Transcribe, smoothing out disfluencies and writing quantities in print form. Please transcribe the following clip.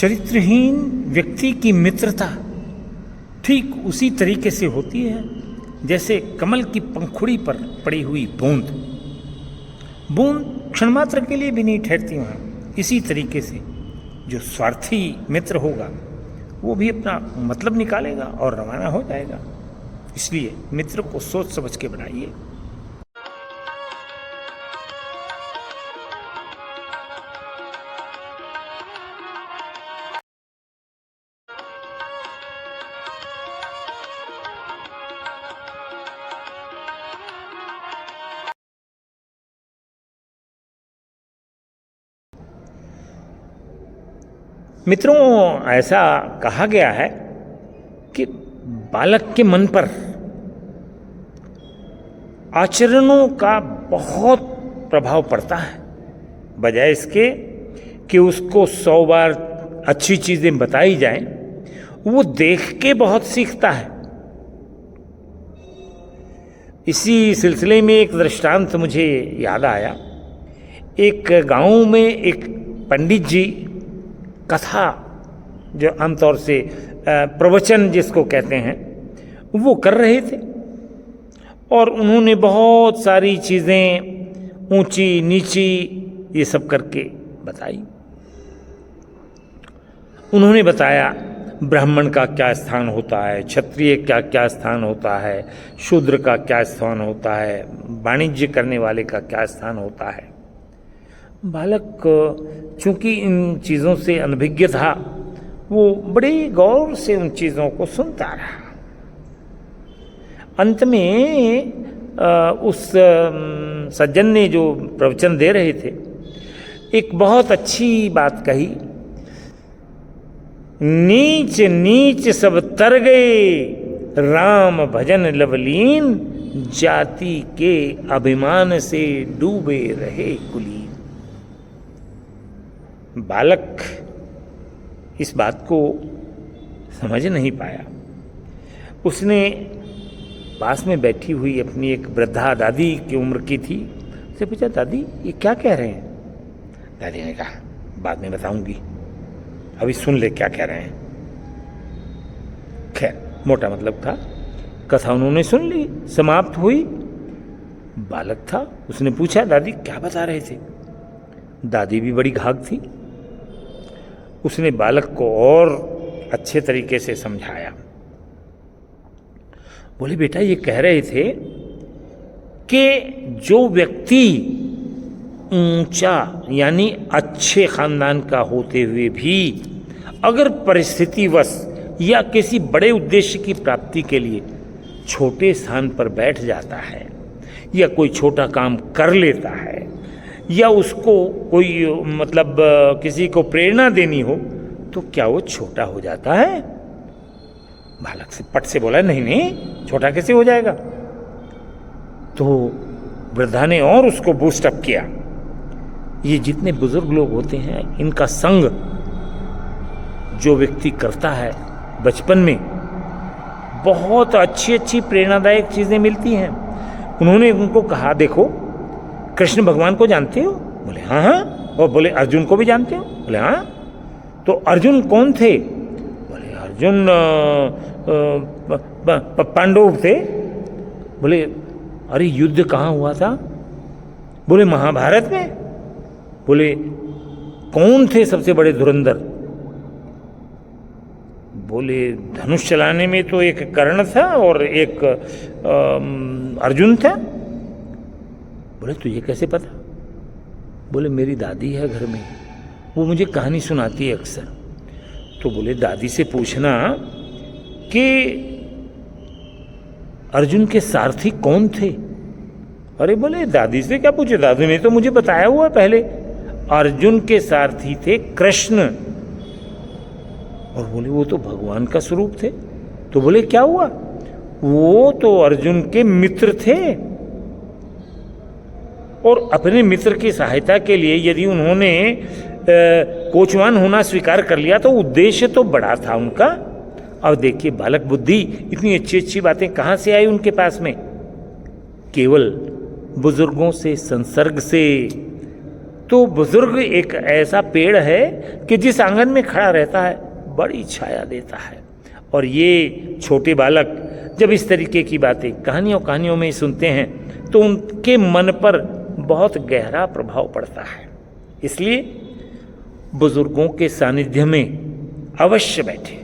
चरित्रहीन व्यक्ति की मित्रता ठीक उसी तरीके से होती है जैसे कमल की पंखुड़ी पर पड़ी हुई बूंद। बूंद क्षण मात्र के लिए भी नहीं ठहरती वहाँ। इसी तरीके से जो स्वार्थी मित्र होगा वो भी अपना मतलब निकालेगा और रवाना हो जाएगा। इसलिए मित्र को सोच समझ के बनाइए। मित्रों, ऐसा कहा गया है कि बालक के मन पर आचरणों का बहुत प्रभाव पड़ता है, बजाय इसके कि उसको 100 बार अच्छी चीजें बताई जाएं, वो देख के बहुत सीखता है। इसी सिलसिले में एक दृष्टांत मुझे याद आया। एक गांव में एक पंडित जी कथा, जो आमतौर से प्रवचन जिसको कहते हैं, वो कर रहे थे और उन्होंने बहुत सारी चीज़ें ऊंची नीची ये सब करके बताई। उन्होंने बताया ब्राह्मण का क्या स्थान होता है, क्षत्रिय का क्या स्थान होता है, शूद्र का क्या स्थान होता है, वाणिज्य करने वाले का क्या स्थान होता है। बालक चूंकि इन चीज़ों से अनभिज्ञ था, वो बड़े गौर से उन चीज़ों को सुनता रहा। अंत में उस सज्जन ने जो प्रवचन दे रहे थे एक बहुत अच्छी बात कही। नीच नीच सब तर गए, राम भजन लवलीन, जाति के अभिमान से डूबे रहे कुलीन। बालक इस बात को समझ नहीं पाया। उसने पास में बैठी हुई अपनी एक वृद्धा दादी की उम्र की थी, उससे पूछा, दादी ये क्या कह रहे हैं? दादी ने कहा, बाद में बताऊंगी, अभी सुन ले क्या कह रहे हैं। खैर, मोटा मतलब था। कथा उन्होंने सुन ली, समाप्त हुई। बालक था, उसने पूछा, दादी क्या बता रहे थे? दादी भी बड़ी घाघ थी। उसने बालक को और अच्छे तरीके से समझाया। बोले, बेटा ये कह रहे थे कि जो व्यक्ति ऊंचा यानी अच्छे खानदान का होते हुए भी अगर परिस्थितिवश या किसी बड़े उद्देश्य की प्राप्ति के लिए छोटे स्थान पर बैठ जाता है या कोई छोटा काम कर लेता है या उसको कोई मतलब किसी को प्रेरणा देनी हो, तो क्या वो छोटा हो जाता है? बालक से पट से बोला, नहीं नहीं, छोटा कैसे हो जाएगा? तो वृद्धा ने और उसको बूस्ट अप किया। ये जितने बुजुर्ग लोग होते हैं, इनका संग जो व्यक्ति करता है बचपन में, बहुत अच्छी अच्छी प्रेरणादायक चीज़ें मिलती हैं। उन्होंने उनको कहा, देखो कृष्ण भगवान को जानते हो? बोले हाँ हाँ। और बोले अर्जुन को भी जानते हो? बोले हाँ। तो अर्जुन कौन थे? बोले अर्जुन पांडव थे। बोले अरे युद्ध कहाँ हुआ था? बोले महाभारत में। बोले कौन थे सबसे बड़े धुरंधर? बोले धनुष चलाने में तो एक कर्ण था और एक अर्जुन था। बोले तो ये कैसे पता? बोले मेरी दादी है घर में, वो मुझे कहानी सुनाती है अक्सर। तो बोले दादी से पूछना कि अर्जुन के सारथी कौन थे? अरे बोले दादी से क्या पूछे, दादी ने तो मुझे बताया हुआ पहले, अर्जुन के सारथी थे कृष्ण। और बोले वो तो भगवान का स्वरूप थे। तो बोले क्या हुआ? वो तो अर्जुन के मित्र थे और अपने मित्र की सहायता के लिए यदि उन्होंने कोचवान होना स्वीकार कर लिया तो उद्देश्य तो बड़ा था उनका। अब देखिए बालक बुद्धि, इतनी अच्छी अच्छी बातें कहाँ से आई उनके पास में? केवल बुजुर्गों से संसर्ग से। तो बुजुर्ग एक ऐसा पेड़ है कि जिस आंगन में खड़ा रहता है बड़ी छाया देता है। और ये छोटे बालक जब इस तरीके की बातें कहानियों में सुनते हैं तो उनके मन पर बहुत गहरा प्रभाव पड़ता है। इसलिए बुजुर्गों के सानिध्य में अवश्य बैठे।